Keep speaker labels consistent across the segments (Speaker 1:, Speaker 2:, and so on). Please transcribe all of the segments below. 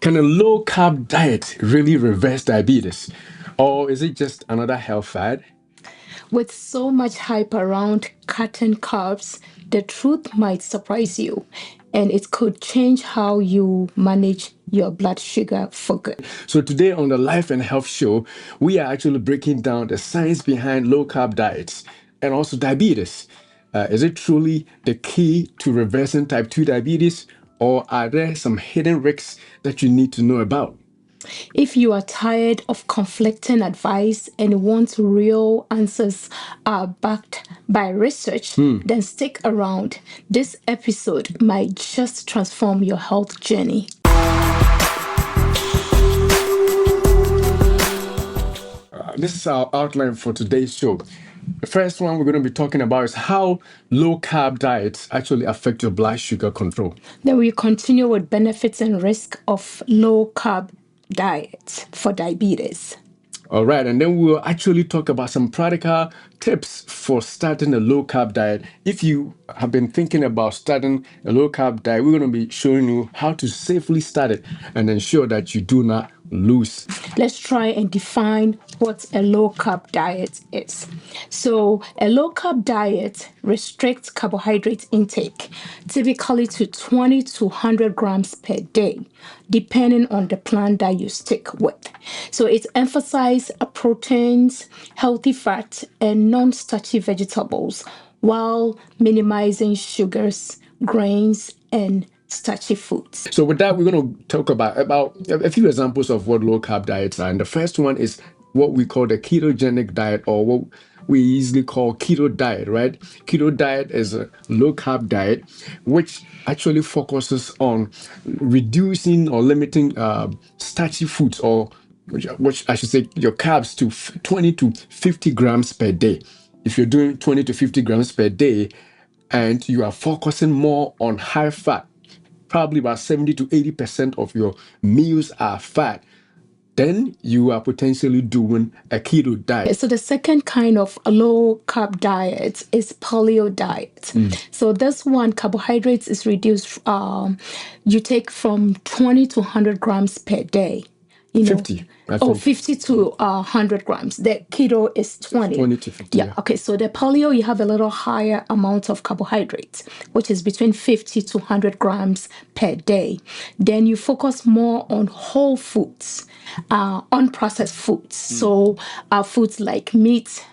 Speaker 1: Can a low carb diet really reverse diabetes? Or is it just another health fad?
Speaker 2: With so much hype around cutting carbs, the truth might surprise you, and it could change how you manage your blood sugar for good.
Speaker 1: So, today on the Life and Health Show, we are actually breaking down the science behind low carb diets and also diabetes. Is it truly the key to reversing type 2 diabetes, or are there some hidden risks that you need to know about?
Speaker 2: If you are tired of conflicting advice and want real answers backed by research, then stick around. This episode might just transform your health journey.
Speaker 1: This is our outline for today's show. The first one we're going to be talking about is how low carb diets actually affect your blood sugar control.
Speaker 2: Then we continue with benefits and risk of low carb diet for diabetes.
Speaker 1: All right, and then we'll actually talk about some practical tips for starting a low carb diet. If you have been thinking about starting a low carb diet, we're going to be showing you how to safely start it and ensure that you do not lose.
Speaker 2: Let's try and define what a low carb diet is. So, a low carb diet restricts carbohydrate intake, typically to 20 to 100 grams per day, depending on the plan that you stick with. So, it emphasizes proteins, healthy fat, and non starchy vegetables while minimizing sugars, grains, and starchy foods.
Speaker 1: So with that, we're going to talk about a few examples of what low carb diets are. And the first one is what we call the ketogenic diet, or what we easily call keto diet, right? Keto diet is a low carb diet which actually focuses on reducing or limiting starchy foods, or which I should say your carbs to 20 to 50 grams per day. If you're doing 20 to 50 grams per day and you are focusing more on high fat, probably about 70 to 80% of your meals are fat, then you are potentially doing a keto diet.
Speaker 2: So the second kind of low carb diet is paleo diet. So this one, carbohydrates is reduced. You take from 20 to 100 grams per day.
Speaker 1: 50, I
Speaker 2: Oh,
Speaker 1: think.
Speaker 2: 50 to 100 grams. The keto is 20.
Speaker 1: 20 to 50.
Speaker 2: Yeah. Okay. So the paleo, you have a little higher amount of carbohydrates, which is between 50 to 100 grams per day. Then you focus more on whole foods, unprocessed foods. So foods like meat,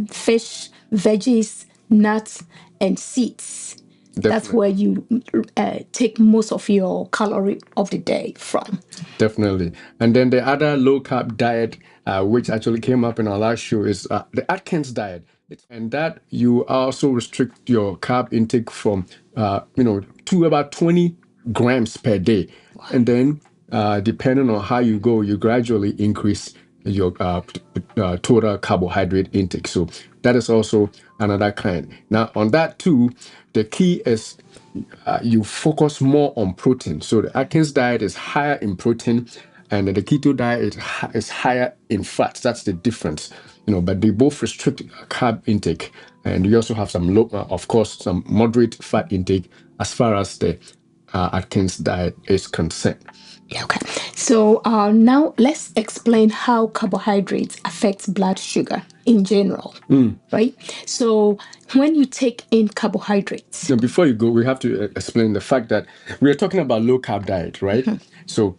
Speaker 2: fish, veggies, nuts, and seeds. That's
Speaker 1: Definitely.
Speaker 2: where you take most of your calorie of the day from.
Speaker 1: Definitely. And then the other low carb diet, which actually came up in our last show, is the Atkins diet. And that you also restrict your carb intake from, to about 20 grams per day. And then, depending on how you go, you gradually increase your total carbohydrate intake. So that is also another kind. Now, on that too, the key is you focus more on protein. So the Atkins diet is higher in protein, and the keto diet is higher in fat. That's the difference, But they both restrict carb intake, and you also have some low, of course, some moderate fat intake as far as the Atkins diet is concerned.
Speaker 2: Okay. So now let's explain how carbohydrates affect blood sugar in general, right? So when you take in carbohydrates,
Speaker 1: Now, before you go, we have to explain the fact that we are talking about low carb diet, right? So,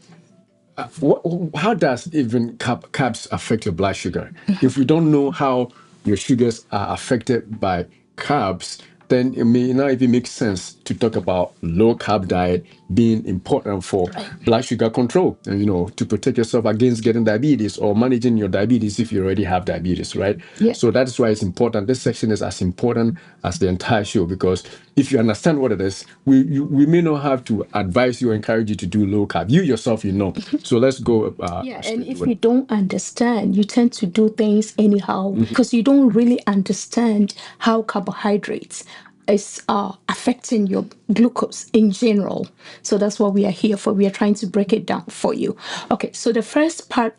Speaker 1: how does even carbs affect your blood sugar? If we don't know how your sugars are affected by carbs, then it may not even make sense to talk about low carb diet being important for blood sugar control and to protect yourself against getting diabetes or managing your diabetes if you already have diabetes, right?
Speaker 2: Yeah.
Speaker 1: So that is why it's important. This section is as important as the entire show, because if you understand what it is, we may not have to advise you or encourage you to do low carb. You yourself, So let's go.
Speaker 2: Yeah, and if you don't understand, you tend to do things anyhow because you don't really understand how carbohydrates is affecting your glucose in general. So that's what we are here for. We are trying to break it down for you. Okay, so the first point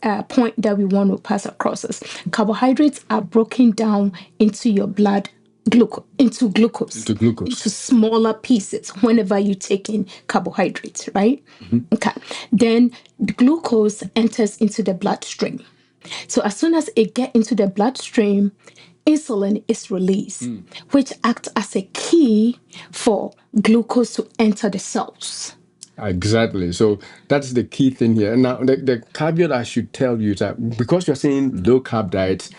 Speaker 2: that we want to pass across is carbohydrates are broken down into your blood into glucose,
Speaker 1: into glucose.
Speaker 2: into smaller pieces whenever you take in carbohydrates, right? Okay. Then the glucose enters into the bloodstream. So as soon as it gets into the bloodstream, insulin is released, which acts as a key for glucose to enter the cells.
Speaker 1: Exactly. So that's the key thing here. Now, the caveat I should tell you is that because you're saying low carb diet,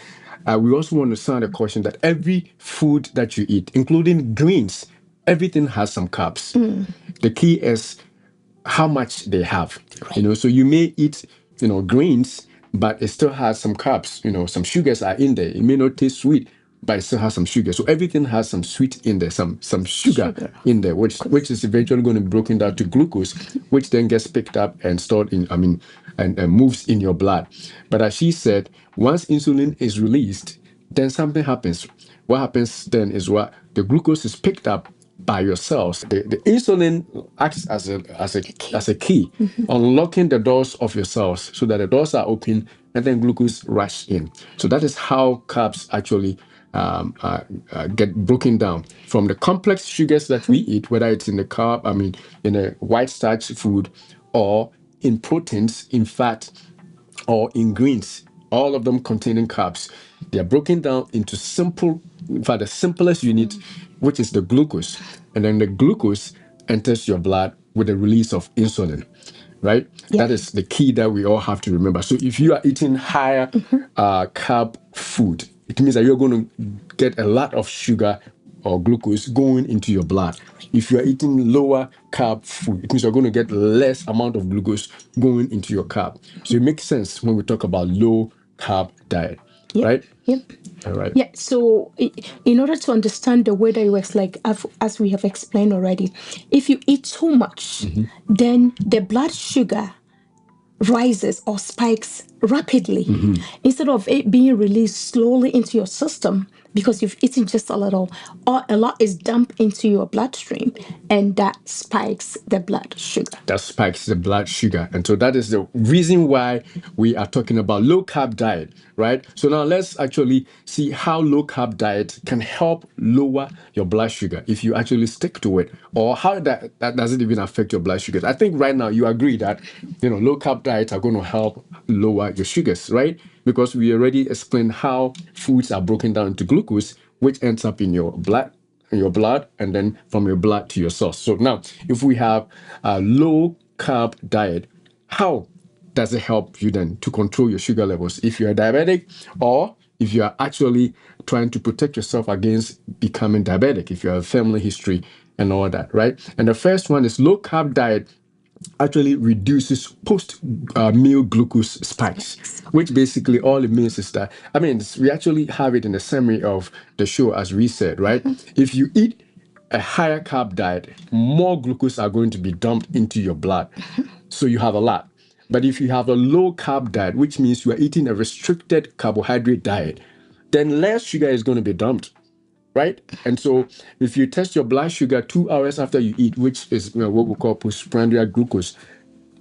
Speaker 1: we also want to sound a caution that every food that you eat, including greens, everything has some carbs. The key is how much they have. So you may eat, greens, but it still has some carbs. Some sugars are in there. It may not taste sweet, but it still has some sugar. So everything has some sweet in there, some sugar in there, which is eventually going to be broken down to glucose, which then gets picked up and stored and moves in your blood. But as she said, once insulin is released, then something happens. What happens then is what the glucose is picked up by your cells. The insulin acts as a key, unlocking the doors of your cells so that the doors are open and then glucose rush in. So that is how carbs actually get broken down from the complex sugars that we eat, whether it's in the in a white starch food or in proteins, in fat, or in greens, all of them containing carbs. They are broken down into simple, in fact, the simplest unit, which is the glucose. And then the glucose enters your blood with the release of insulin, right?
Speaker 2: Yeah.
Speaker 1: That is the key that we all have to remember. So if you are eating higher carb food, it means that you're going to get a lot of sugar or glucose going into your blood. If you are eating lower carb food, it means you're going to get less amount of glucose going into your carb. So it makes sense when we talk about low carb diet, right?
Speaker 2: Yep.
Speaker 1: All right.
Speaker 2: Yeah, so in order to understand the way that it works, like as we have explained already, if you eat too much, then the blood sugar rises or spikes rapidly instead of it being released slowly into your system because you've eaten just a little, or a lot is dumped into your bloodstream and that spikes the blood sugar.
Speaker 1: That spikes the blood sugar. And so that is the reason why we are talking about low carb diet, right? So now let's actually see how low carb diet can help lower your blood sugar if you actually stick to it, or how that doesn't even affect your blood sugars. I think right now you agree that low carb diets are going to help lower your sugars, right? Because we already explained how foods are broken down into glucose, which ends up in your blood, and then from your blood to your cells. So now, if we have a low carb diet, how does it help you then to control your sugar levels if you're a diabetic, or if you are actually trying to protect yourself against becoming diabetic, if you have a family history and all that, right? And the first one is low carb diet actually reduces post-meal glucose spikes, which basically all it means is that, we actually have it in the summary of the show as we said, right? If you eat a higher carb diet, more glucose are going to be dumped into your blood. So you have a lot. But if you have a low carb diet, which means you are eating a restricted carbohydrate diet, then less sugar is going to be dumped, right? And so if you test your blood sugar 2 hours after you eat, which is what we call postprandial glucose,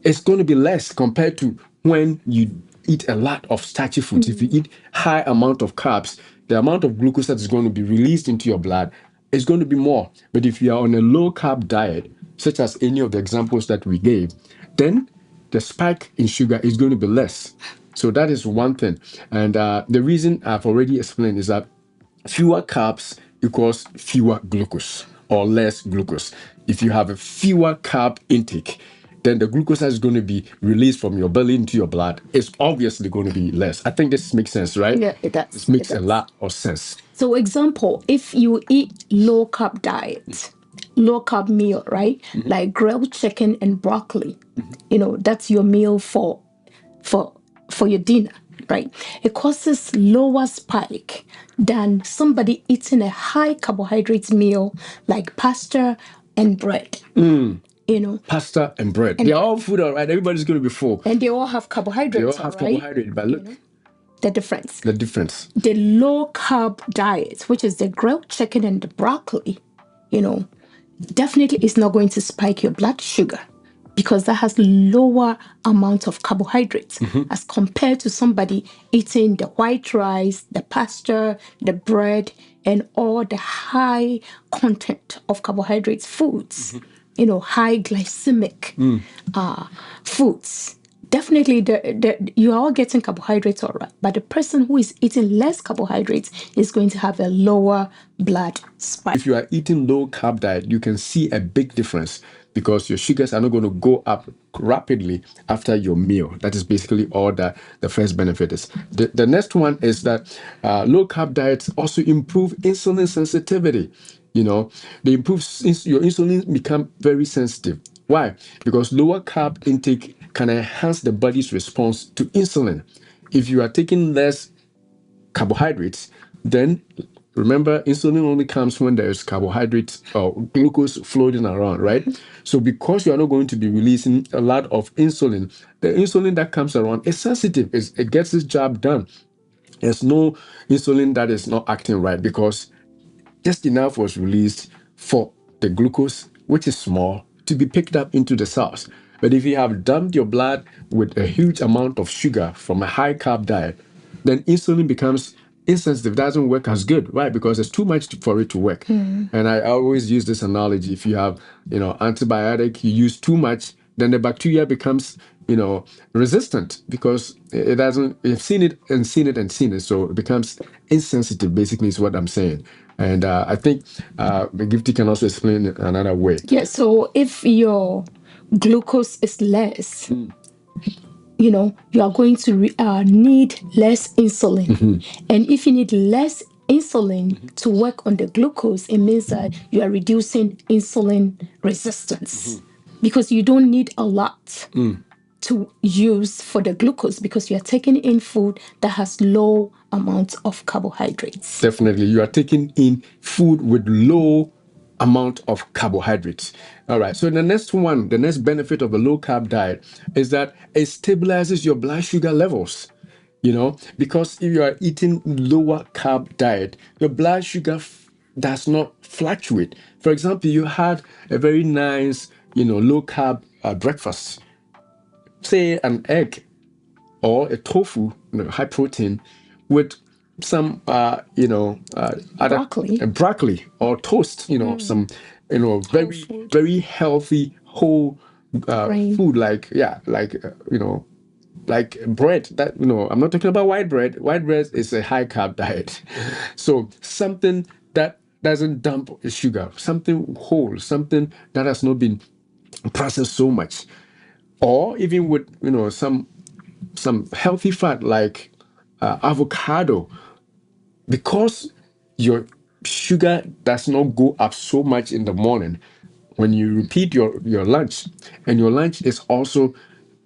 Speaker 1: it's going to be less compared to when you eat a lot of starchy foods. If you eat high amount of carbs, the amount of glucose that is going to be released into your blood is going to be more. But if you are on a low carb diet, such as any of the examples that we gave, then the spike in sugar is going to be less. So that is one thing. And the reason I've already explained is that fewer carbs equals fewer glucose or less glucose. If you have a fewer carb intake, then the glucose that is going to be released from your belly into your blood is obviously going to be less. I think this makes sense, right?
Speaker 2: Yeah, it does.
Speaker 1: This makes a lot of sense.
Speaker 2: So, example, if you eat low carb diet, low carb meal, right? Like grilled chicken and broccoli, that's your meal for your dinner, right? It causes lower spike than somebody eating a high carbohydrate meal like pasta and bread.
Speaker 1: Pasta and bread. They're all food, all right. Everybody's going to be full.
Speaker 2: And they all have carbohydrates.
Speaker 1: They all have carbohydrate, but look
Speaker 2: the difference.
Speaker 1: The difference.
Speaker 2: The low carb diet, which is the grilled chicken and the broccoli, definitely is not going to spike your blood sugar because that has lower amount of carbohydrates as compared to somebody eating the white rice, the pasta, the bread, and all the high content of carbohydrates foods, high glycemic foods. Definitely, you are all getting carbohydrates, all right, but the person who is eating less carbohydrates is going to have a lower blood spike.
Speaker 1: If you are eating low carb diet, you can see a big difference because your sugars are not going to go up rapidly after your meal. That is basically all that the first benefit is. The next one is that low carb diets also improve insulin sensitivity. They improve your insulin become very sensitive. Why? Because lower carb intake can enhance the body's response to insulin. If you are taking less carbohydrates, then remember insulin only comes when there's carbohydrates or glucose floating around, right? So because you are not going to be releasing a lot of insulin, the insulin that comes around is sensitive. It gets its job done. There's no insulin that is not acting right because just enough was released for the glucose, which is small, to be picked up into the cells. But if you have dumped your blood with a huge amount of sugar from a high carb diet, then insulin becomes insensitive, doesn't work as good, right? Because there's too much for it to work. And I always use this analogy. If you have, antibiotic, you use too much, then the bacteria becomes, resistant because it doesn't, you've seen it and seen it and seen it. So it becomes insensitive, basically, is what I'm saying. And I think Gifty can also explain it another way.
Speaker 2: Yeah, so if your glucose is less, you are going to need less insulin. And if you need less insulin to work on the glucose, it means that you are reducing insulin resistance because you don't need a lot to use for the glucose because you are taking in food that has low amounts of carbohydrates.
Speaker 1: Definitely. You are taking in food with low amount of carbohydrates. All right. So the next benefit of a low carb diet is that it stabilizes your blood sugar levels. Because if you are eating lower carb diet, your blood sugar does not fluctuate. For example, you had a very nice, low carb breakfast, say an egg or a tofu, high protein, with some, broccoli or toast, some, very, very healthy whole food, like, like bread. That, I'm not talking about white bread. White bread is a high carb diet. So something that doesn't dump sugar, something whole, something that has not been processed so much, or even with, some healthy fat like avocado, because your sugar does not go up so much in the morning. When you repeat your lunch, and your lunch is also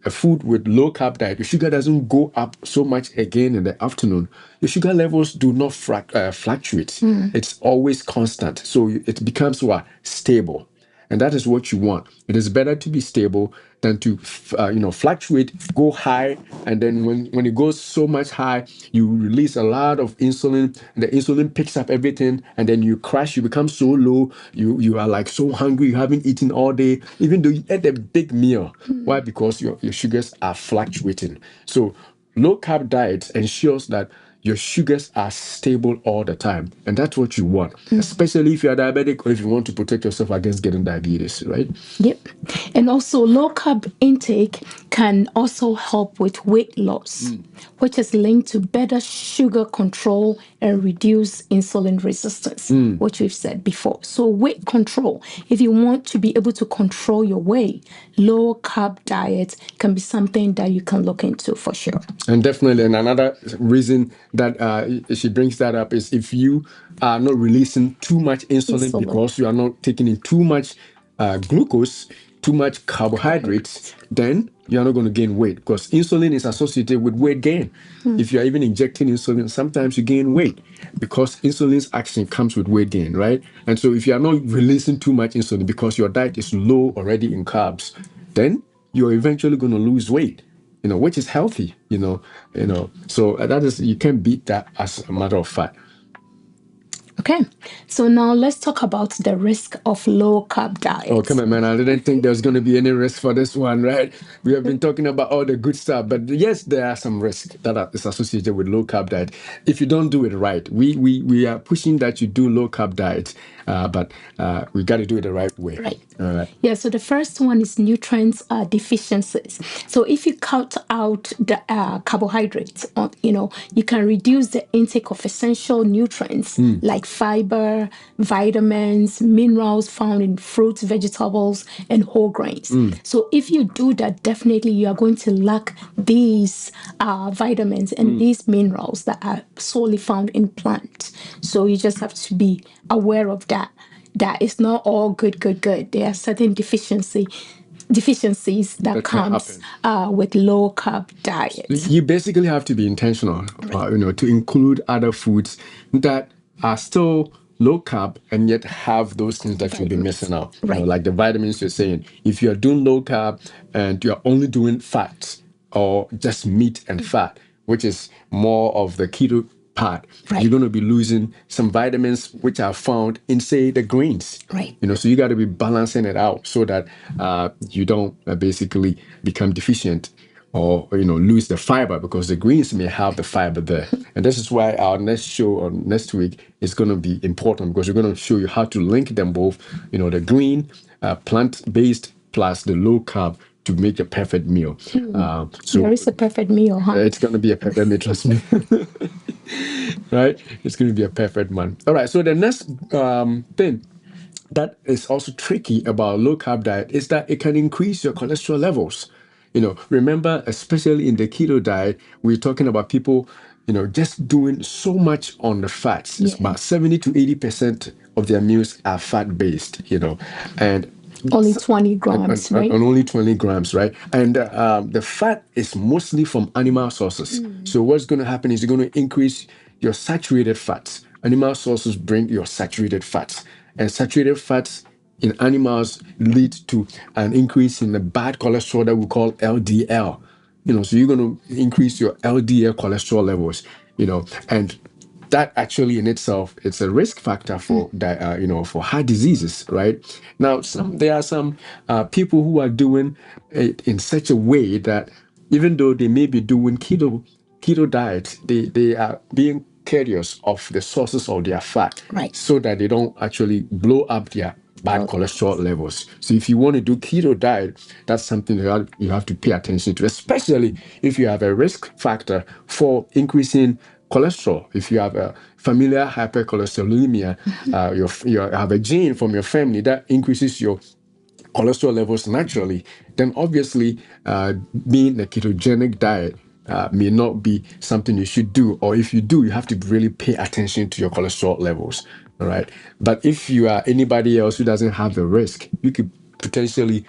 Speaker 1: a food with low carb diet, your sugar doesn't go up so much again in the afternoon. Your sugar levels do not fluctuate. It's always constant. So it becomes what? Stable. And that is what you want. It is better to be stable than to fluctuate, go high, and then when it goes so much high, you release a lot of insulin, and the insulin picks up everything, and then you crash. You become so low. You are like so hungry. You haven't eaten all day, even though you ate a big meal. Why? Because your sugars are fluctuating. So low carb diet ensures that your sugars are stable all the time. And that's what you want, especially if you're diabetic or if you want to protect yourself against getting diabetes, right?
Speaker 2: Yep. And also, low carb intake can also help with weight loss, which is linked to better sugar control and reduce insulin resistance, which we've said before. So, weight control, if you want to be able to control your weight, low carb diet can be something that you can look into for sure.
Speaker 1: And definitely, and another reason that she brings that up is if you are not releasing too much insulin because you are not taking in too much glucose, too much carbohydrates, then you are not going to gain weight because insulin is associated with weight gain. If you are even injecting insulin, sometimes you gain weight because insulin's action comes with weight gain, right? And so if you are not releasing too much insulin because your diet is low already in carbs, then you're eventually going to lose weight, which is healthy, So that is, you can't beat that as a matter of fact.
Speaker 2: Okay, so now let's talk about the risk of low carb diet.
Speaker 1: Oh, come on, man. I didn't think there's going to be any risk for this one, right? We have been talking about all the good stuff, but yes, there are some risks is associated with low carb diet. If you don't do it right, we are pushing that you do low carb diet, but we got to do it the right way.
Speaker 2: Right.
Speaker 1: All right.
Speaker 2: Yeah, so the first one is nutrients deficiencies. So if you cut out the carbohydrates, you can reduce the intake of essential nutrients like fiber, vitamins, minerals found in fruits, vegetables, and whole grains. So if you do that, definitely you are going to lack these vitamins and these minerals that are solely found in plants. So you just have to be aware of that. That is not all good. There are certain deficiencies that comes with low carb diet.
Speaker 1: You basically have to be intentional, to include other foods that are still low carb and yet have those things that you'll be missing out.
Speaker 2: Right.
Speaker 1: Like the vitamins you're saying. If you're doing low carb and you're only doing fats or just meat and fat, which is more of the keto part, you're going to be losing some vitamins which are found in, say, the greens.
Speaker 2: Right.
Speaker 1: So you got to be balancing it out so that you don't basically become deficient or lose the fiber, because the greens may have the fiber there. And this is why our next show on next week is going to be important, because we're going to show you how to link them both, the green plant-based plus the low carb to make a perfect meal.
Speaker 2: So there is a perfect meal, huh?
Speaker 1: It's going to be a perfect meal, trust me. Right? It's going to be a perfect one. All right. So the next thing that is also tricky about low carb diet is that it can increase your cholesterol levels. Remember, especially in the keto diet, we're talking about people, just doing so much on the fats. It's about 70 to 80% of their meals are fat based, and
Speaker 2: only 20 grams, right?
Speaker 1: And only 20 grams, right? And the fat is mostly from animal sources. So what's going to happen is you're going to increase your saturated fats. Animal sources bring your saturated fats. And saturated fats in animals lead to an increase in the bad cholesterol that we call LDL. So you're going to increase your LDL cholesterol levels, and that actually in itself, it's a risk factor for for heart diseases, right? Now, there are some people who are doing it in such a way that even though they may be doing keto diet, they are being curious of the sources of their fat,
Speaker 2: right,
Speaker 1: so that they don't actually blow up their bad cholesterol levels. So if you want to do keto diet, that's something that you have to pay attention to, especially if you have a risk factor for increasing cholesterol. If you have a familial hypercholesterolemia, you have a gene from your family that increases your cholesterol levels naturally, then obviously being a ketogenic diet may not be something you should do. Or if you do, you have to really pay attention to your cholesterol levels. All right. But if you are anybody else who doesn't have the risk, you could potentially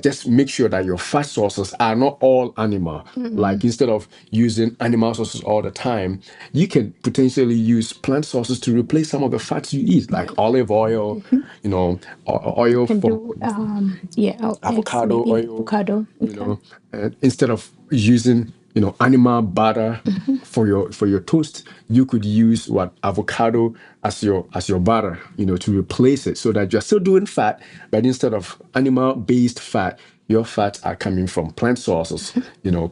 Speaker 1: just make sure that your fat sources are not all animal. Like instead of using animal sources all the time, you can potentially use plant sources to replace some of the fats you eat, like olive oil, oil
Speaker 2: can
Speaker 1: from
Speaker 2: do
Speaker 1: avocado oil,
Speaker 2: avocado.
Speaker 1: and instead of using animal butter for your toast, you could use avocado as your butter, to replace it, so that you're still doing fat, but instead of animal based fat, your fats are coming from plant sources,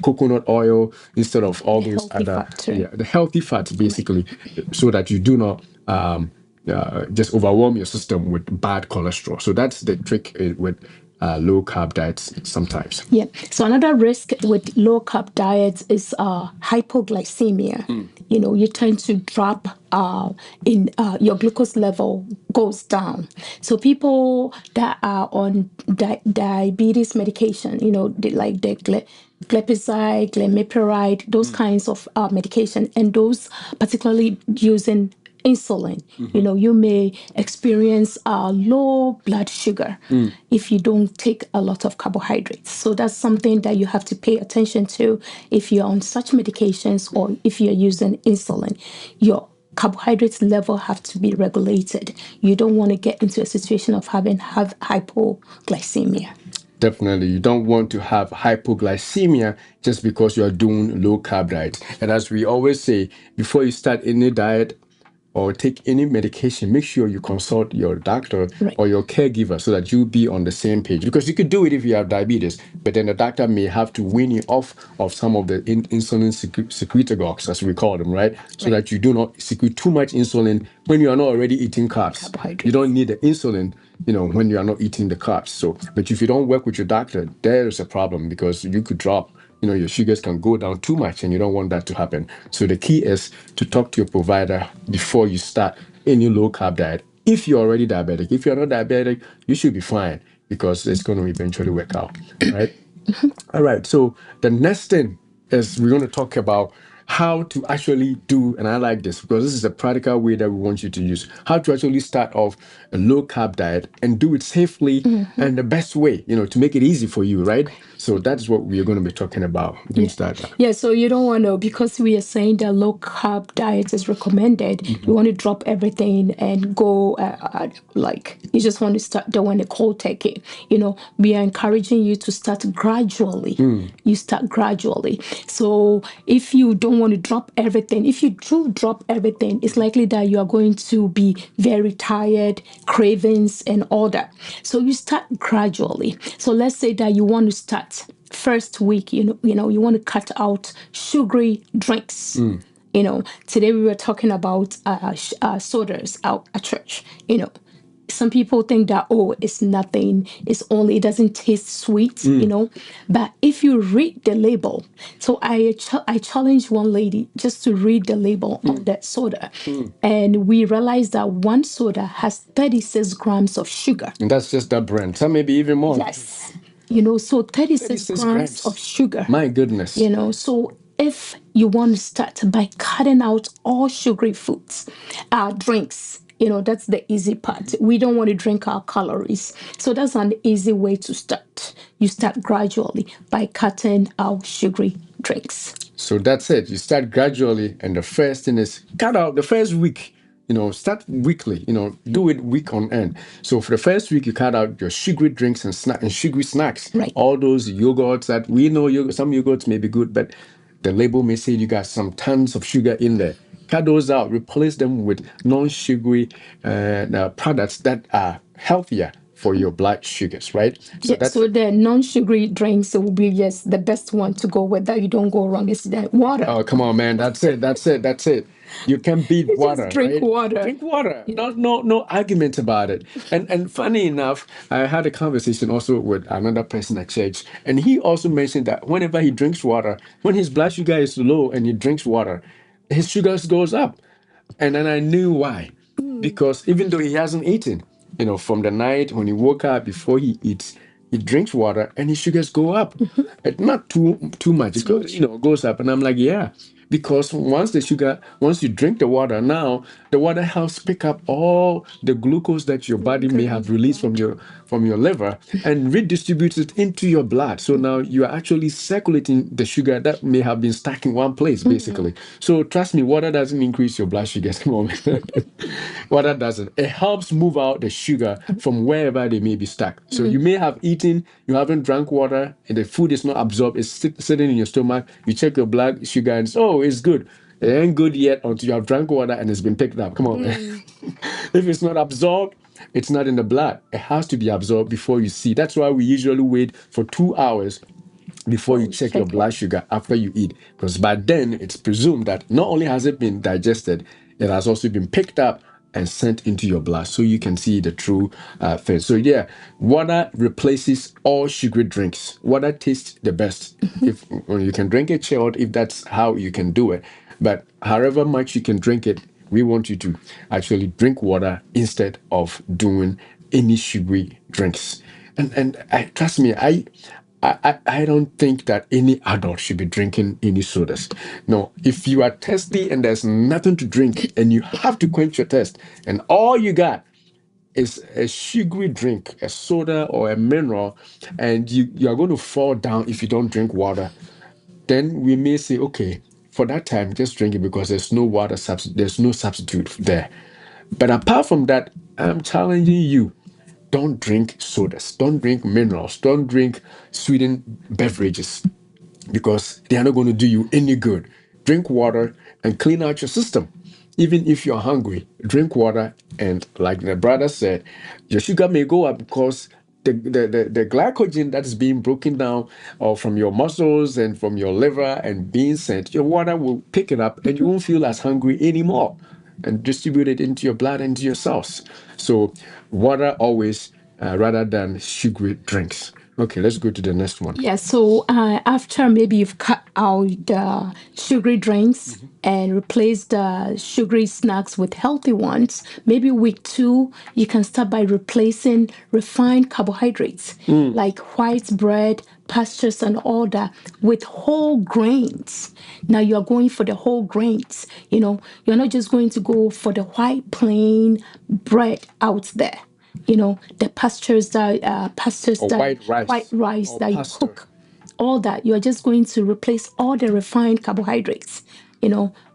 Speaker 1: coconut oil instead of all those other the healthy fats, basically, so that you do not just overwhelm your system with bad cholesterol. So that's the trick with low carb diets sometimes.
Speaker 2: Yeah. So another risk with low carb diets is hypoglycemia. You tend to drop in your glucose level goes down. So people that are on diabetes medication, like the glipizide, glimepiride, those kinds of medication, and those particularly using insulin, you may experience low blood sugar if you don't take a lot of carbohydrates. So that's something that you have to pay attention to if you're on such medications or if you're using insulin. Your carbohydrates level have to be regulated. You don't want to get into a situation of have hypoglycemia.
Speaker 1: Definitely, you don't want to have hypoglycemia just because you are doing low carb diet. And as we always say, before you start any diet or take any medication, make sure you consult your doctor
Speaker 2: Right.
Speaker 1: or your caregiver so that you be on the same page. Because you could do it if you have diabetes, but then the doctor may have to wean you off of some of the insulin secretagogues, as we call them, right? So
Speaker 2: Right.
Speaker 1: that you do not secrete too much insulin when you are not already eating carbs.
Speaker 2: Carbohydrates.
Speaker 1: You don't need the insulin, when you are not eating the carbs. So, but if you don't work with your doctor, there is a problem because you could drop, your sugars can go down too much and you don't want that to happen. So the key is to talk to your provider before you start any low carb diet. If you're already diabetic, if you're not diabetic, you should be fine because it's going to eventually work out, right? All right. So the next thing is we're going to talk about how to actually do, and I like this because this is a practical way that we want you to use, how to actually start off a low carb diet and do it safely and the best way, to make it easy for you, right? So that's what we're going to be talking about. You can start.
Speaker 2: Yeah, so you don't want to, because we are saying that low carb diet is recommended, you want to drop everything and go like, you just want to start doing a cold turkey. We are encouraging you to start gradually. You start gradually. So if you don't want to drop everything, if you do drop everything, it's likely that you are going to be very tired, cravings, and all that. So you start gradually. So let's say that you want to start first week, you want to cut out sugary drinks. Today we were talking about sodas out at church. Some people think that, oh, it's nothing, it doesn't taste sweet. But if you read the label, so I challenged one lady just to read the label on that soda, and we realized that one soda has 36 grams of sugar.
Speaker 1: And that's just that brand. Some maybe even more.
Speaker 2: Yes. So 36 grams
Speaker 1: grams.
Speaker 2: of sugar.
Speaker 1: My goodness.
Speaker 2: So if you want to start by cutting out all sugary foods, drinks, that's the easy part. We don't want to drink our calories. So that's an easy way to start. You start gradually by cutting out sugary drinks.
Speaker 1: So that's it. You start gradually, and the first thing is cut out the first week. Start weekly. Do it week on end. So for the first week, you cut out your sugary drinks and sugary snacks.
Speaker 2: Right.
Speaker 1: All those yogurts that we know, some yogurts may be good, but the label may say you got some tons of sugar in there. Cut those out. Replace them with non-sugary products that are healthier for your blood sugars, right?
Speaker 2: So the non-sugary drinks will be, yes, the best one to go with, that you don't go wrong is the water.
Speaker 1: Oh, come on, man. That's it. You can beat water.
Speaker 2: Just drink
Speaker 1: right?
Speaker 2: water.
Speaker 1: Drink water. No argument about it. And funny enough, I had a conversation also with another person at church, and he also mentioned that whenever he drinks water, when his blood sugar is low and he drinks water, his sugars goes up. And then I knew why. Because even though he hasn't eaten, from the night when he woke up before he eats, he drinks water and his sugars go up. Not too much. It goes up. And I'm like, yeah. Because once you drink the water, now the water helps pick up all the glucose that your body may have released from your liver and redistributes it into your blood. So now you are actually circulating the sugar that may have been stuck in one place, basically. So trust me, water doesn't increase your blood sugar at the moment. Water doesn't. It helps move out the sugar from wherever they may be stuck. So you may have eaten, you haven't drank water, and the food is not absorbed, it's sitting in your stomach. You check your blood sugar and it's, oh, it's good. It ain't good yet until you have drank water and it's been picked up. Come on, man. If it's not absorbed, it's not in the blood. It has to be absorbed before you see. That's why we usually wait for 2 hours before you check your blood sugar after you eat. Because by then, it's presumed that not only has it been digested, it has also been picked up and sent into your blood so you can see the true thing. So yeah, water replaces all sugary drinks. Water tastes the best. If you can drink it chilled, if that's how you can do it. But however much you can drink it, we want you to actually drink water instead of doing any sugary drinks. And trust me, I don't think that any adult should be drinking any sodas. No, if you are thirsty and there's nothing to drink and you have to quench your thirst, and all you got is a sugary drink, a soda or a mineral, and you are going to fall down if you don't drink water, then we may say, okay, for that time, just drink it because there's no water there's no substitute there. But apart from that, I'm challenging you. Don't drink sodas. Don't drink minerals. Don't drink sweetened beverages because they are not going to do you any good. Drink water and clean out your system. even if you're hungry, drink water. And like the brother said, your sugar may go up because the glycogen that is being broken down or from your muscles and from your liver and being sent, your water will pick it up and you won't feel as hungry anymore and distribute it into your blood and into your cells. So water always rather than sugary drinks. Okay, let's go to the next one.
Speaker 2: Yeah, so after maybe you've cut out the sugary drinks and replaced the sugary snacks with healthy ones, maybe week 2, you can start by replacing refined carbohydrates like white bread, pastures, and all that with whole grains. Now you're going for the whole grains. You're not just going to go for the white plain bread out there. The pastures
Speaker 1: Or
Speaker 2: that
Speaker 1: white
Speaker 2: white
Speaker 1: rice
Speaker 2: rice
Speaker 1: or
Speaker 2: that you
Speaker 1: pasta.
Speaker 2: cook, all that. You are just going to replace all the refined carbohydrates,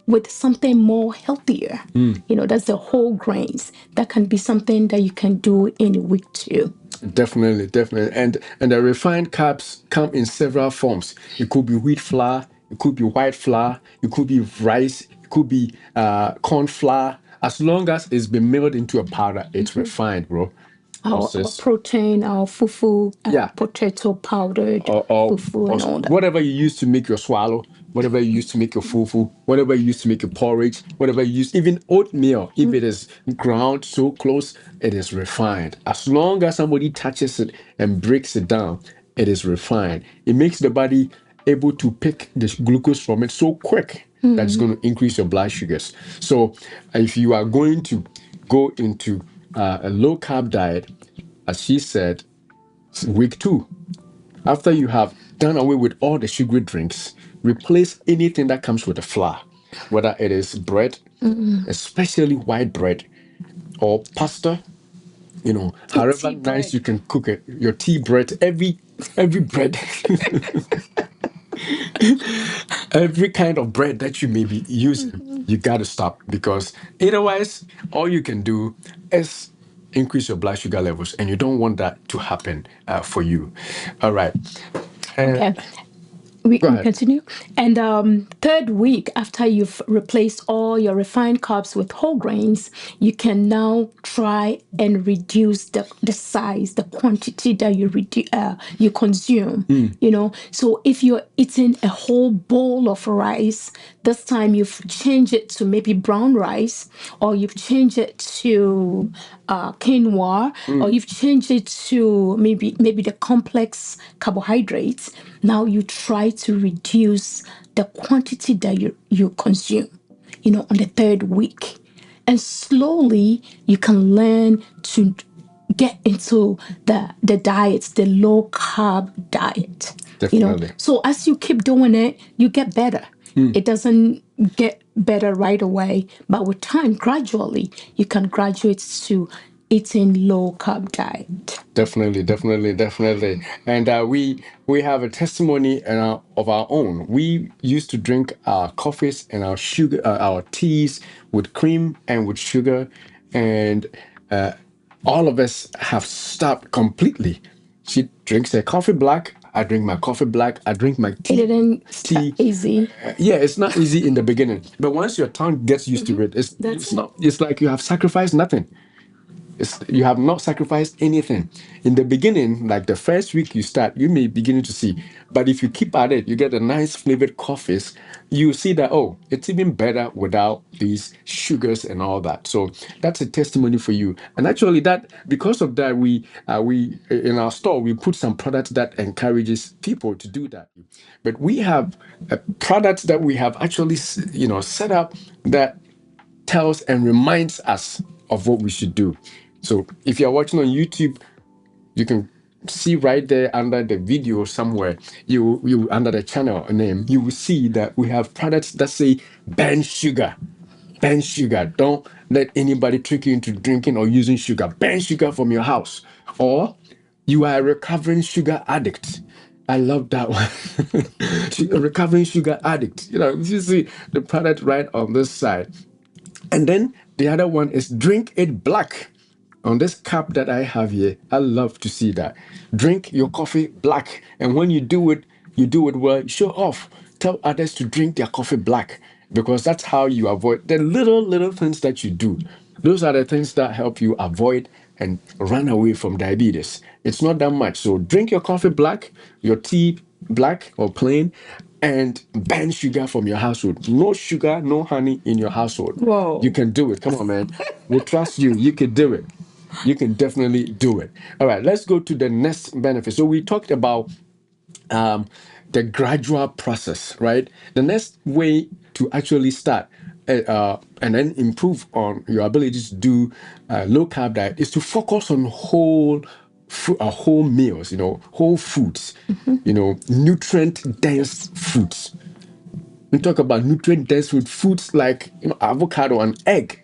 Speaker 2: with something more healthier. That's the whole grains. That can be something that you can do in week 2.
Speaker 1: Definitely, definitely. And the refined carbs come in several forms. It could be wheat flour, it could be white flour, it could be rice, it could be corn flour. As long as it's been milled into a powder, it's refined, bro. Or
Speaker 2: Our
Speaker 1: sis.
Speaker 2: protein, our fufu,
Speaker 1: Yeah.
Speaker 2: potato powdered
Speaker 1: or, or,
Speaker 2: fufu,
Speaker 1: or
Speaker 2: and all that.
Speaker 1: whatever you use to make your swallow, whatever you use to make your fufu, whatever you use to make your porridge, whatever you use, even oatmeal, if it is ground so close, it is refined. As long as somebody touches it and breaks it down, it is refined. It makes the body able to pick the glucose from it so quick that it's going to increase your blood sugars. So if you are going to go into a low carb diet, as she said, week 2, after you have done away with all the sugary drinks, replace anything that comes with a flour, whether it is bread, especially white bread, or pasta, however
Speaker 2: Tea
Speaker 1: nice
Speaker 2: bread.
Speaker 1: you can cook it, your tea bread, every bread, every kind of bread that you may be using, you got to stop because otherwise, all you can do is increase your blood sugar levels, and you don't want that to happen for you. All right. Uh,
Speaker 2: Okay. We,
Speaker 1: Go
Speaker 2: we
Speaker 1: ahead.
Speaker 2: continue. And third week, after you've replaced all your refined carbs with whole grains, you can now try and reduce the size, the quantity that you consume. So if you're eating a whole bowl of rice, this time you've changed it to maybe brown rice, or you've changed it to quinoa, or you've changed it to maybe the complex carbohydrates. Now you try to reduce the quantity that you consume, on the third week. And slowly you can learn to get into the diets, the low carb diet.
Speaker 1: Definitely.
Speaker 2: So as you keep doing it, you get better. It doesn't get better right away, but with time, gradually, you can graduate to eating low carb diet.
Speaker 1: Definitely, definitely, definitely. And we have a testimony of our own. We used to drink our coffees and our sugar, our teas with cream and with sugar, and all of us have stopped completely. She drinks her coffee black. I drink my coffee black. I drink my
Speaker 2: It
Speaker 1: tea.
Speaker 2: didn't start
Speaker 1: Tea.
Speaker 2: easy.
Speaker 1: Yeah, it's not easy in the beginning, but once your tongue gets used to it,
Speaker 2: That's
Speaker 1: it's
Speaker 2: it.
Speaker 1: not. It's like you have sacrificed nothing. You have not sacrificed anything. In the beginning, like the first week you start, you may begin to see. But if you keep at it, you get a nice flavored coffees. You see that, oh, it's even better without these sugars and all that. So that's a testimony for you. And actually, that because of that, we in our store we put some products that encourages people to do that. But we have products that we have actually set up that tells and reminds us of what we should do. So if you're watching on YouTube, you can see right there under the video somewhere, you under the channel name, you will see that we have products that say ban sugar. Ban sugar. Don't let anybody trick you into drinking or using sugar. Ban sugar from your house. Or you are a recovering sugar addict. I love that one. A recovering sugar addict. You see the product right on this side. And then the other one is drink it black. On this cup that I have here, I love to see that. Drink your coffee black. And when you do it well, show off. Tell others to drink their coffee black. because that's how you avoid the little things that you do. Those are the things that help you avoid and run away from diabetes. It's not that much. So drink your coffee black, your tea black or plain, and ban sugar from your household. No sugar, no honey in your household. You
Speaker 2: Whoa.
Speaker 1: can do it. Come on, man. We trust you. You can do it. You can definitely do it. All right, let's go to the next benefit. So we talked about um, the gradual process, right? The next way to actually start and then improve on your ability to do low carb diet is to focus on whole meals, whole foods, nutrient dense foods. We talk about nutrient dense foods like avocado and egg.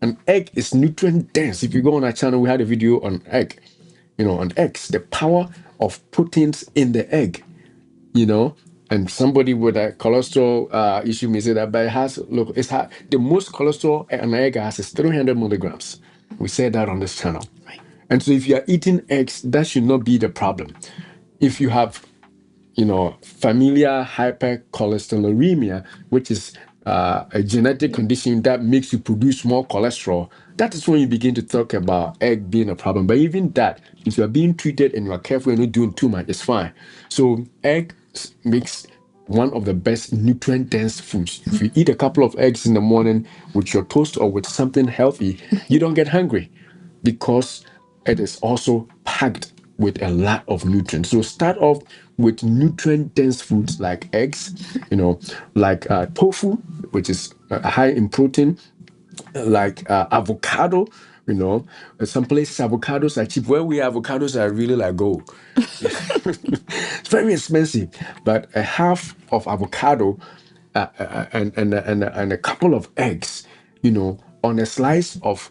Speaker 1: An egg is nutrient dense. If you go on our channel, we had a video on egg, on eggs, the power of proteins in the egg, and somebody with a cholesterol issue may say that, but the most cholesterol an egg has is 300 milligrams. We said that on this channel.
Speaker 2: Right.
Speaker 1: And so if you are eating eggs, that should not be the problem. If you have familial hypercholesterolemia, which is a genetic condition that makes you produce more cholesterol, that is when you begin to talk about egg being a problem. But even that, if you are being treated and you are careful and not doing too much, it's fine. So egg makes one of the best nutrient dense foods. If you eat a couple of eggs in the morning with your toast or with something healthy, you don't get hungry because it is also packed with a lot of nutrients. So start off with nutrient dense foods like eggs, like tofu, which is high in protein, like avocado. Some places avocados are cheap. Where we avocados are really like gold. It's very expensive, but a half of avocado and a couple of eggs, on a slice of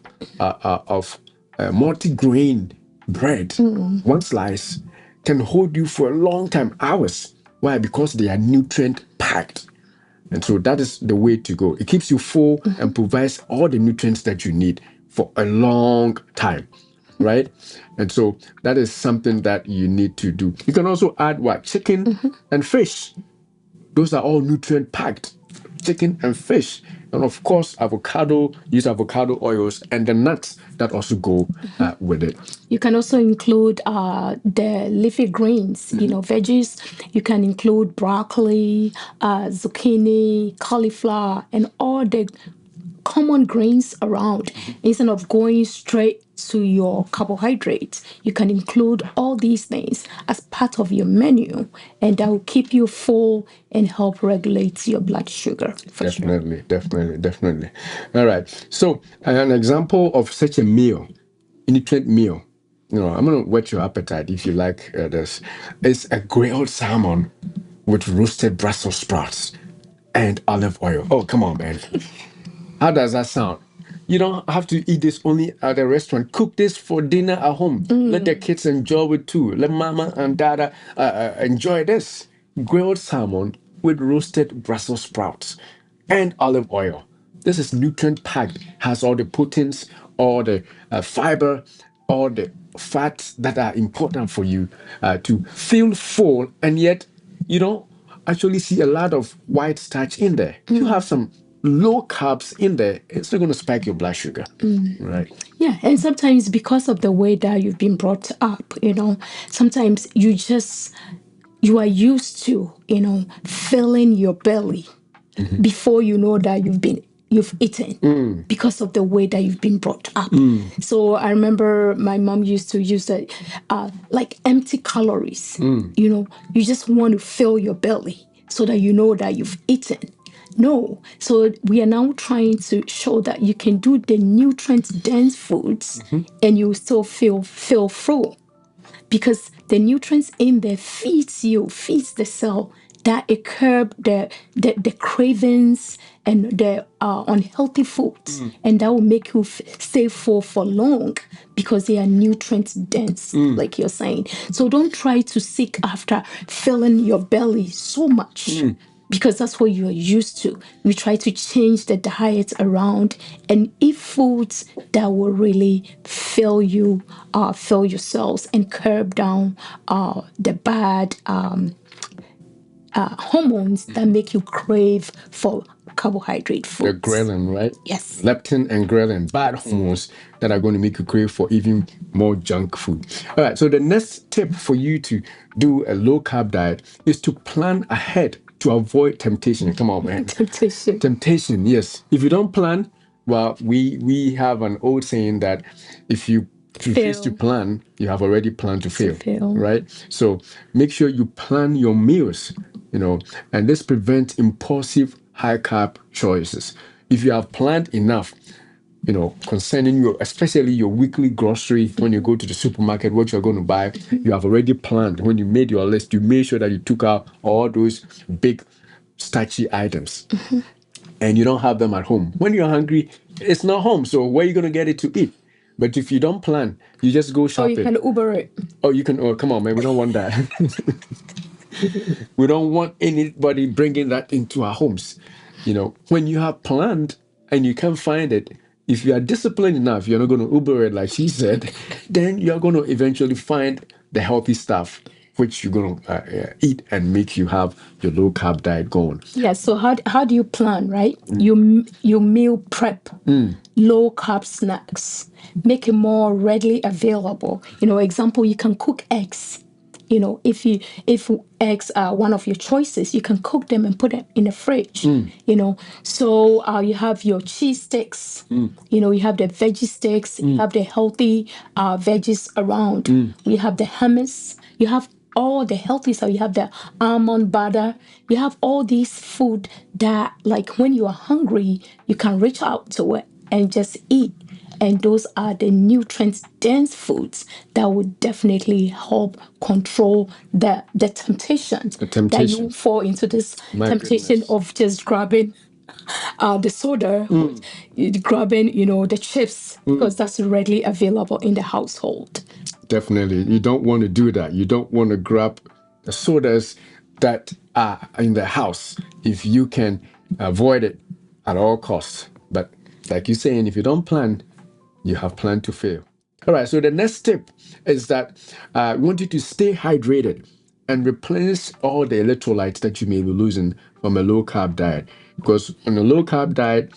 Speaker 1: multi-grain bread, one slice can hold you for a long time, hours. Why? Because they are nutrient packed. And so that is the way to go. It keeps you full and provides all the nutrients that you need for a long time, right? And so that is something that you need to do. You can also add what? Chicken and fish. Those are all nutrient packed. Chicken and fish. And of course, use avocado oils and the nuts that also go with it.
Speaker 2: You can also include the leafy greens, veggies. You can include broccoli, zucchini, cauliflower, and all the common grains around. Instead of going straight to your carbohydrates, you can include all these things as part of your menu, and that will keep you full and help regulate your blood sugar. For sure.
Speaker 1: Definitely. All right. So an example of such a meal, nutrient meal, I'm going to whet your appetite if you like this. It's a grilled salmon with roasted Brussels sprouts and olive oil. Oh, come on, man. How does that sound? You don't have to eat this only at a restaurant. Cook this for dinner at home. Let the kids enjoy it too. Let mama and dada enjoy this. Grilled salmon with roasted Brussels sprouts and olive oil. This is nutrient packed, has all the proteins, all the fiber, all the fats that are important for you to feel full, and yet you don't actually see a lot of white starch in there. You have some low carbs in there, it's not going to spike your blood sugar, right?
Speaker 2: Yeah, and sometimes because of the way that you've been brought up, sometimes you are used to, filling your belly before you know that you've eaten because of the way that you've been brought up. So I remember my mom used to use that like empty calories. You just want to fill your belly so that you know that you've eaten. No. So we are now trying to show that you can do the nutrient dense foods and you still feel full, because the nutrients in there feeds the cell, that it curb the cravings and the unhealthy foods, and that will make you stay full for long because they are nutrient dense, like you're saying. So don't try to seek after filling your belly so much, because that's what you're used to. We try to change the diet around and eat foods that will really fill your cells and curb down the bad hormones that make you crave for carbohydrate
Speaker 1: The
Speaker 2: foods.
Speaker 1: ghrelin, right?
Speaker 2: Yes.
Speaker 1: Leptin and ghrelin, bad hormones that are going to make you crave for even more junk food. All right, so the next tip for you to do a low carb diet is to plan ahead to avoid temptation. Come on, man.
Speaker 2: Temptation.
Speaker 1: Temptation, yes. If you don't plan, well, we have an old saying that if you refuse to
Speaker 2: Fail.
Speaker 1: plan, you have already planned to fail,
Speaker 2: fail.
Speaker 1: right? So make sure you plan your meals, and this prevents impulsive high carb choices. If you have planned enough, concerning your, especially your weekly grocery, when you go to the supermarket, what you're going to buy, you have already planned. When you made your list, you made sure that you took out all those big starchy items, and you don't have them at home. When you're hungry, it's not home. So where are you going to get it to eat? But if you don't plan, you just go
Speaker 2: Or
Speaker 1: shopping.
Speaker 2: you can Uber it.
Speaker 1: Oh, you can. Oh, come on, man. We don't want that. We don't want anybody bringing that into our homes. When you have planned and you can't find it, if you are disciplined enough, you're not going to Uber it like she said, then you're going to eventually find the healthy stuff which you're going to eat and make you have your low carb diet going.
Speaker 2: Yeah. So how do you plan, right? You meal prep low carb snacks, make it more readily available. Example, you can cook eggs. If eggs are one of your choices, you can cook them and put them in the fridge. So you have your cheese sticks. You have the veggie sticks. You have the healthy veggies around. You have the hummus. You have all the healthy stuff. You have the almond butter. You have all these food that, like, when you are hungry, you can reach out to it and just eat. And those are the nutrient dense foods that would definitely help control the temptation, that you fall into this temptation
Speaker 1: goodness.
Speaker 2: of just grabbing the soda, grabbing, the chips, because that's readily available in the household.
Speaker 1: Definitely. You don't want to do that. You don't want to grab the sodas that are in the house if you can avoid it at all costs. But like you're saying, if you don't plan, you have planned to fail. All right. So the next tip is that I want you to stay hydrated and replenish all the electrolytes that you may be losing from a low carb diet. Because on a low carb diet,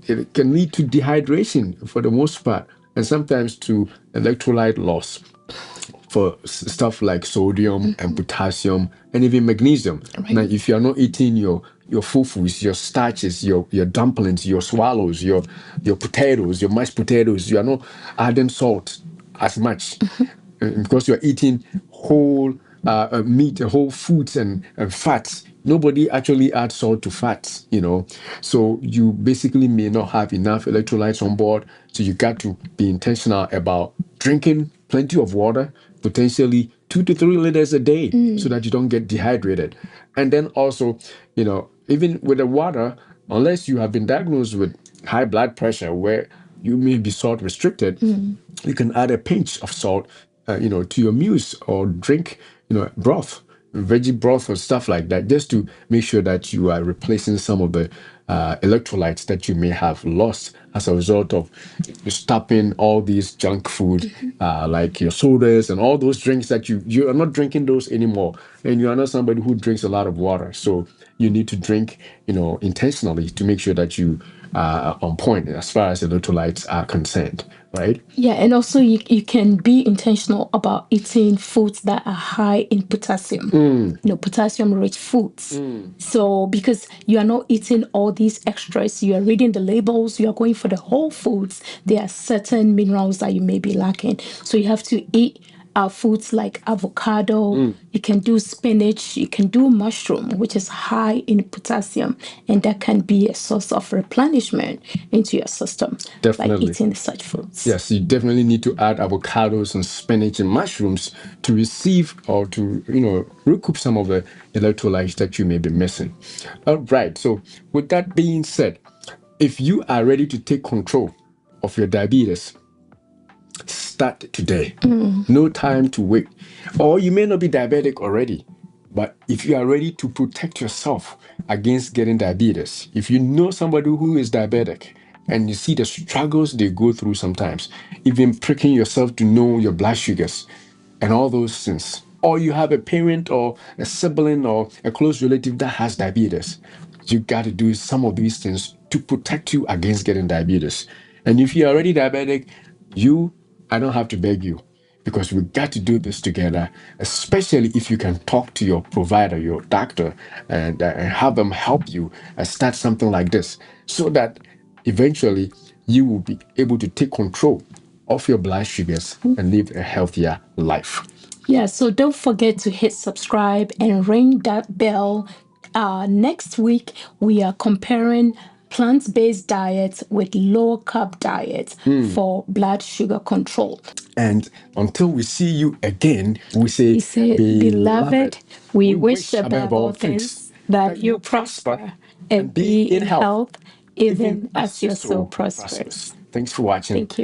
Speaker 1: it can lead to dehydration for the most part, and sometimes to electrolyte loss for stuff like sodium and potassium and even magnesium.
Speaker 2: Right.
Speaker 1: Now, if you're not eating your fufus, your starches, your dumplings, your swallows, your potatoes, your mashed potatoes, you are not adding salt as much because you're eating whole meat, whole foods and fats. Nobody actually adds salt to fats, So you basically may not have enough electrolytes on board. So you got to be intentional about drinking plenty of water, potentially 2 to 3 liters a day, so that you don't get dehydrated. And then also, even with the water, unless you have been diagnosed with high blood pressure where you may be salt restricted, you can add a pinch of salt, to your meals or drink, broth, veggie broth or stuff like that, just to make sure that you are replacing some of the electrolytes that you may have lost as a result of stopping all these junk food, like your sodas and all those drinks that you are not drinking those anymore, and you are not somebody who drinks a lot of water. So you need to drink, intentionally to make sure that you are on point as far as electrolytes are concerned, right?
Speaker 2: Yeah, and also you can be intentional about eating foods that are high in potassium, potassium-rich foods. So because you are not eating all these extras, you are reading the labels, you are going for the whole foods, there are certain minerals that you may be lacking. So you have to eat foods like avocado, you can do spinach, you can do mushroom, which is high in potassium, and that can be a source of replenishment into your system.
Speaker 1: Definitely.
Speaker 2: By eating such foods.
Speaker 1: Yes, you definitely need to add avocados and spinach and mushrooms to receive or to, recoup some of the electrolytes that you may be missing. All right. So with that being said, if you are ready to take control of your diabetes, start today. No time to wait. Or you may not be diabetic already, but if you are ready to protect yourself against getting diabetes, if you know somebody who is diabetic and you see the struggles they go through sometimes, even pricking yourself to know your blood sugars and all those things, or you have a parent or a sibling or a close relative that has diabetes, you got to do some of these things to protect you against getting diabetes. And if you're already diabetic, I don't have to beg you, because we got to do this together, especially if you can talk to your provider, your doctor, and have them help you start something like this, so that eventually you will be able to take control of your blood sugars and live a healthier life.
Speaker 2: Yeah, so don't forget to hit subscribe and ring that bell. Next week, we are comparing plant-based diets with low-carb diets for blood sugar control.
Speaker 1: And until we see you again, we say,
Speaker 2: Beloved, we wish above all things that you prosper and be in health, even as your soul prospers.
Speaker 1: Thanks for watching.
Speaker 2: Thank you.